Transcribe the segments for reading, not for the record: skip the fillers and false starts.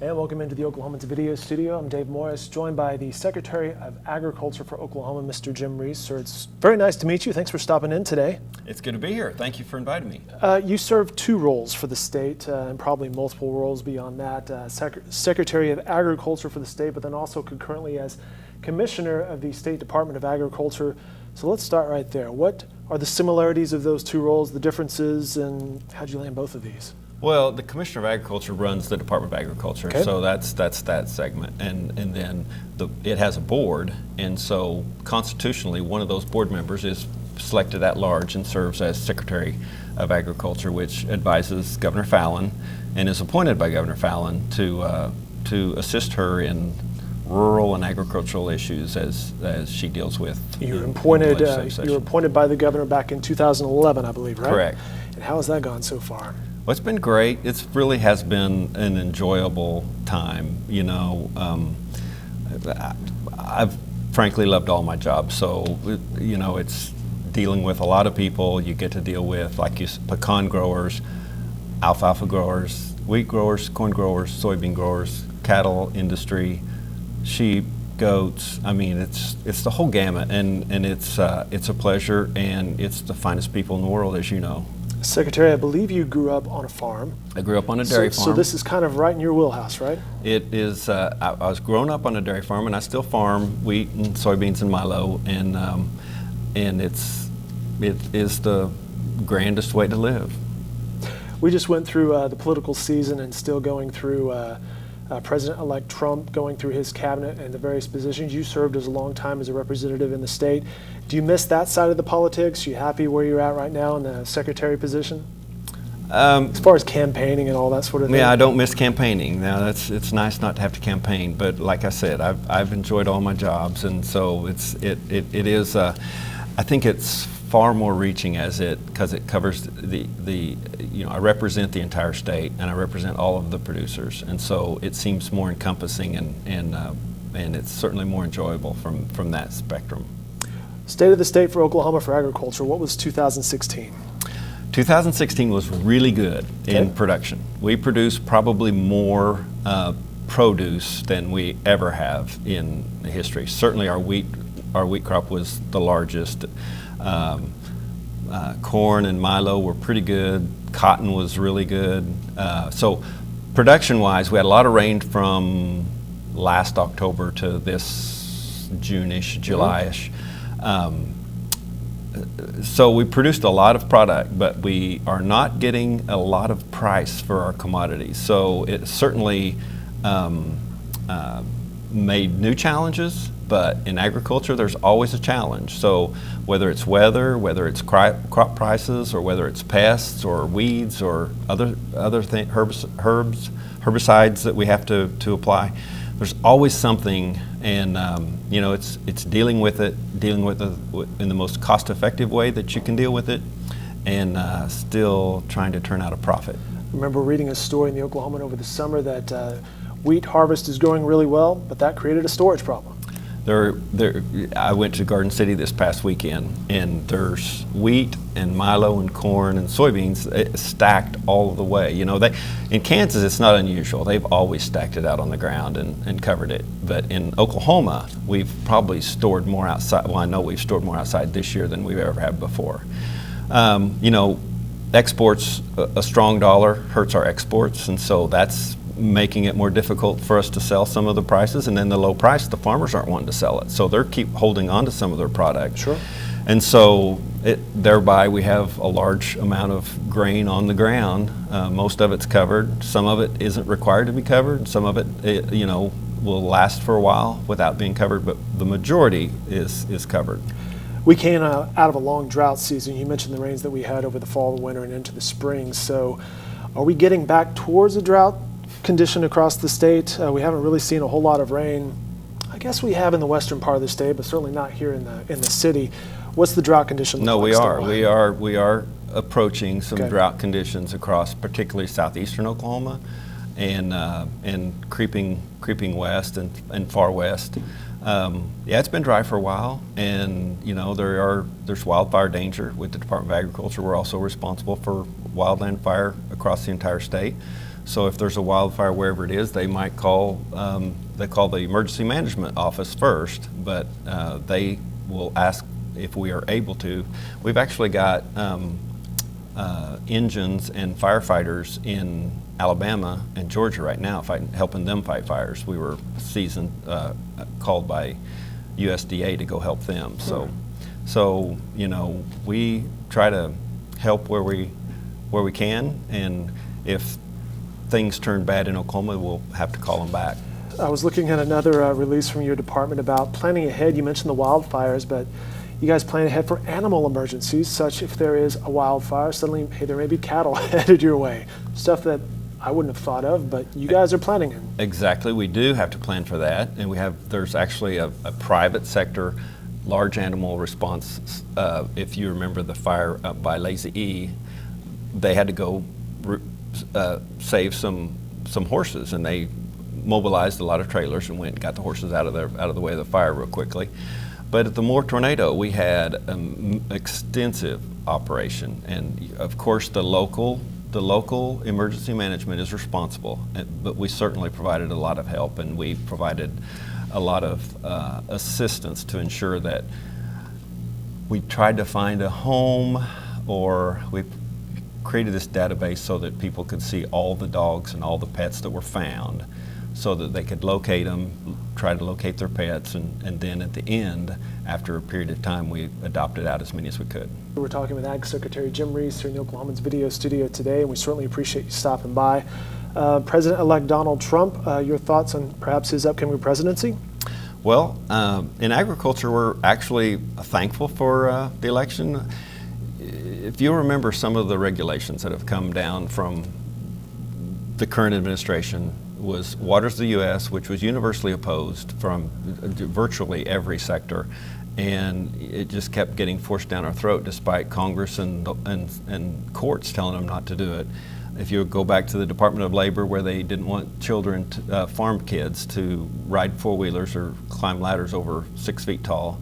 And welcome into the Oklahoman's video studio. I'm Dave Morris, joined by the Secretary of Agriculture for Oklahoma, Mr. Jim Reese. Sir, it's very nice to meet you. Thanks for stopping in today. It's good to be here. Thank you for inviting me. You serve two roles for the state, and probably multiple roles beyond that. Secretary of Agriculture for the state, but then also concurrently as Commissioner of the State Department of Agriculture. So let's start right there. What are the similarities of those two roles, the differences, and how'd you land both of these? Well, the Commissioner of Agriculture runs the Department of Agriculture, okay. So that's that segment, and then it has a board, and so constitutionally one of those board members is selected at large and serves as Secretary of Agriculture, which advises Governor Fallon and is appointed by Governor Fallon to assist her in rural and agricultural issues as she deals with. You were appointed by the governor back in 2011, I believe, right? Correct. And how has that gone so far? Well, it's been great. It really has been an enjoyable time. You know, I've frankly loved all my jobs. So, you know, it's dealing with a lot of people. You get to deal with, pecan growers, alfalfa growers, wheat growers, corn growers, soybean growers, cattle industry, sheep, goats. I mean, it's the whole gamut, and it's a pleasure, and it's the finest people in the world, as you know. Secretary, I believe you grew up on a farm. I grew up on a dairy farm. So this is kind of right in your wheelhouse, right? It is. I was grown up on a dairy farm, and I still farm wheat and soybeans and milo, and it is the grandest way to live. We just went through the political season and still going through President-elect Trump going through his cabinet and the various positions. You served as a long time as a representative in the state. Do you miss that side of the politics? Are you happy where you're at right now in the secretary position? As far as campaigning and all that sort of thing? Yeah, I don't miss campaigning. Now, it's nice not to have to campaign, but like I said, I've enjoyed all my jobs, and so it is. I think it's far more reaching because it covers I represent the entire state, and I represent all of the producers, and so it seems more encompassing and it's certainly more enjoyable from that spectrum. State of the state for Oklahoma for agriculture. What was 2016? 2016 was really good in production. We produced probably more produce than we ever have in history. Certainly our wheat crop was the largest. Corn and milo were pretty good. Cotton was really good. So production-wise, we had a lot of rain from last October to this June-ish, July-ish. So we produced a lot of product, but we are not getting a lot of price for our commodities. So it certainly made new challenges, but in agriculture there's always a challenge. So whether it's weather, whether it's crop prices, or whether it's pests or weeds or other herbicides that we have to apply, there's always something, and it's dealing with it in the most cost-effective way that you can deal with it, and still trying to turn out a profit. I remember reading a story in the Oklahoman over the summer that wheat harvest is going really well, but that created a storage problem. I went to Garden City this past weekend, and there's wheat and milo and corn and soybeans stacked all the way. You know, in Kansas it's not unusual. They've always stacked it out on the ground and covered it. But in Oklahoma, we've probably stored more outside. Well, I know we've stored more outside this year than we've ever had before. Exports, a strong dollar hurts our exports, and so that's making it more difficult for us to sell some of the prices, and then the low price, the farmers aren't wanting to sell it, so they're keep holding on to some of their product. Sure. And so thereby we have a large amount of grain on the ground. Most of it's covered. Some of it isn't required to be covered. Some of it will last for a while without being covered, but the majority is covered. We came out of a long drought season. You mentioned the rains that we had over the fall, the winter, and into the spring. So are we getting back towards a drought condition across the state? We haven't really seen a whole lot of rain. I guess we have in the western part of the state, but certainly not here in the city. What's the drought condition? No, we are approaching some drought conditions across, particularly southeastern Oklahoma, and creeping west and far west. It's been dry for a while, and there's wildfire danger with the Department of Agriculture. We're also responsible for wildland fire across the entire state. So if there's a wildfire wherever it is, they might call they call the emergency management office first, but they will ask if we are able to. We've actually got engines and firefighters in Alabama and Georgia right now helping them fight fires. We were called by USDA to go help them. So you know, we try to help where we can, and if things turn bad in Oklahoma, we'll have to call them back. I was looking at another release from your department about planning ahead. You mentioned the wildfires, but you guys plan ahead for animal emergencies, such if there is a wildfire, suddenly, hey, there may be cattle headed your way. Stuff that I wouldn't have thought of, but you guys are planning it. Exactly, we do have to plan for that, and there's actually a private sector large animal response. If you remember the fire up by Lazy E, they had to go save some horses, and they mobilized a lot of trailers and went and got the horses out of the way of the fire real quickly. But at the Moore tornado, we had an extensive operation, and of course the local emergency management is responsible, but we certainly provided a lot of help, and we provided a lot of assistance to ensure that we tried to find a home, or we created this database so that people could see all the dogs and all the pets that were found, so that they could locate them, try to locate their pets, and then at the end, after a period of time, we adopted out as many as we could. We're talking with Ag Secretary Jim Reese here in the Oklahoman's video studio today, and we certainly appreciate you stopping by. President-elect Donald Trump, your thoughts on perhaps his upcoming presidency? Well, in agriculture, we're actually thankful for the election. If you remember some of the regulations that have come down from the current administration, was Waters of the U.S., which was universally opposed from virtually every sector, and it just kept getting forced down our throat despite Congress and courts telling them not to do it. If you go back to the Department of Labor, where they didn't want children, farm kids, to ride four-wheelers or climb ladders over 6 feet tall,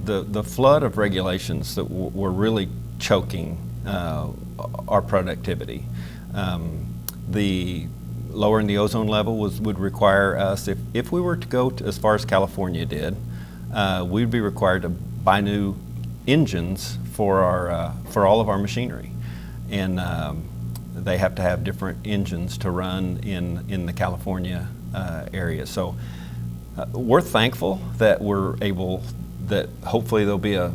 the flood of regulations that were really choking our productivity. The lowering the ozone level would require us, if we were to go as far as California did, we'd be required to buy new engines for all of our machinery, and they have to have different engines to run in the California area. So we're thankful that that hopefully there'll be a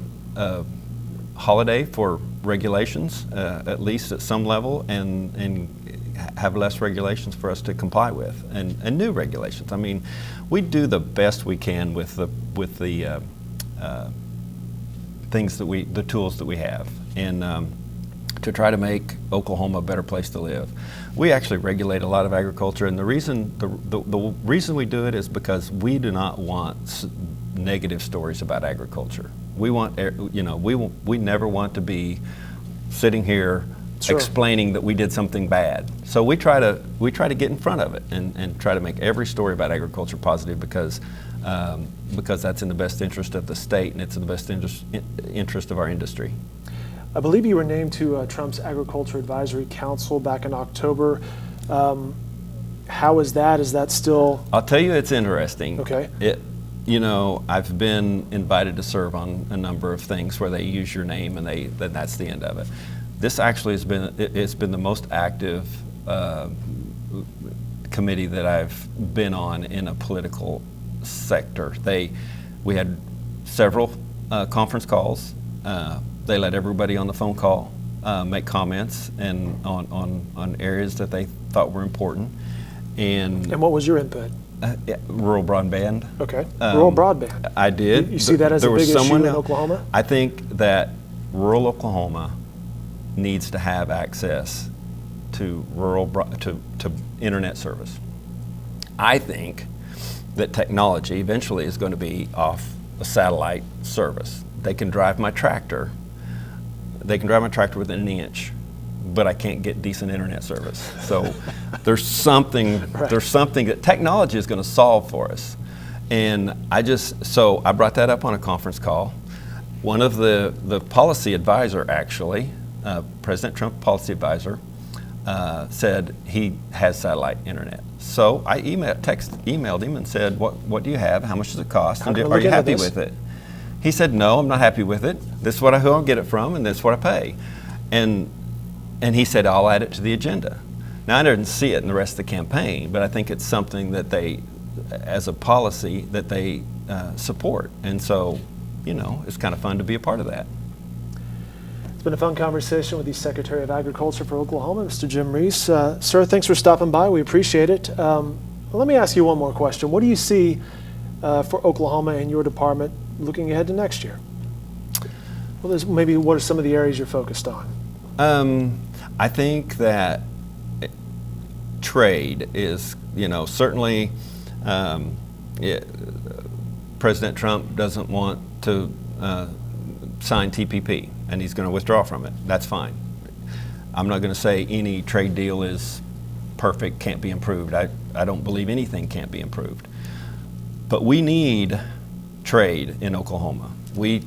holiday for regulations, at least at some level, and have less regulations for us to comply with, and new regulations. I mean, we do the best we can with the things the tools that we have, and to try to make Oklahoma a better place to live. We actually regulate a lot of agriculture, and the reason we do it is because we do not want negative stories about agriculture. We want, we never want to be sitting here Sure. explaining that we did something bad. So we try to get in front of it and try to make every story about agriculture positive, because that's in the best interest of the state, and it's in the best interest of our industry. I believe you were named to Trump's Agriculture Advisory Council back in October. How is that? Is that still? I'll tell you, it's interesting. Okay. I've been invited to serve on a number of things where they use your name, and then that's the end of it. This actually it's been the most active committee that I've been on in a political sector. We had several conference calls. They let everybody on the phone call make comments and on areas that they thought were important. And what was your input? Rural broadband. Okay. Rural broadband. I did. You see that as a big issue in Oklahoma? I think that rural Oklahoma needs to have access to to internet service. I think that technology eventually is going to be off a satellite service. They can drive my tractor. They can drive my tractor within an inch, but I can't get decent internet service. So there's something that technology is going to solve for us. And I brought that up on a conference call. One of the policy advisor, actually, President Trump policy advisor, said he has satellite internet. So I emailed him and said, what do you have? How much does it cost? And are you happy with it? He said, no, I'm not happy with it. This is who I'll get it from, and this is what I pay. And he said, I'll add it to the agenda. Now, I didn't see it in the rest of the campaign, but I think it's something that they, as a policy, that they support. And so, it's kind of fun to be a part of that. It's been a fun conversation with the Secretary of Agriculture for Oklahoma, Mr. Jim Reese. Sir, thanks for stopping by. We appreciate it. Let me ask you one more question. What do you see for Oklahoma and your department looking ahead to next year? Well, maybe what are some of the areas you're focused on? I think that trade is, certainly President Trump doesn't want to sign TPP, and he's going to withdraw from it. That's fine. I'm not going to say any trade deal is perfect, can't be improved. I don't believe anything can't be improved. But we need trade in Oklahoma. We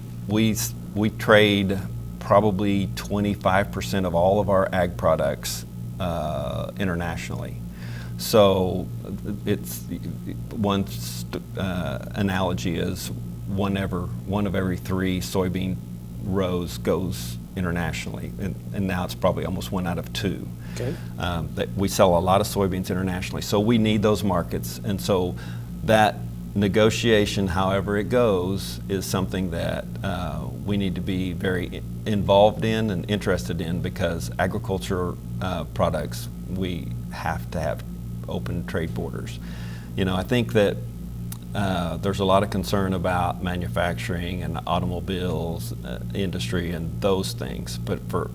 trade probably 25% of all of our ag products internationally. So it's one analogy is one of every 3 soybean rows goes internationally, and now it's probably almost 1 out of 2. Okay. That we sell a lot of soybeans internationally, so we need those markets, and so that negotiation, however it goes, is something that we need to be very involved in and interested in, because agriculture products, we have to have open trade borders. I think that there's a lot of concern about manufacturing and automobiles industry and those things, but for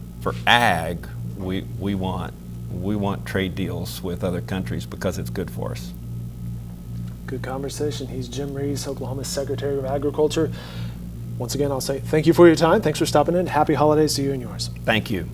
ag, we want trade deals with other countries because it's good for us. Good conversation. He's Jim Reese, Oklahoma's Secretary of Agriculture. Once again, I'll say thank you for your time. Thanks for stopping in. Happy holidays to you and yours. Thank you.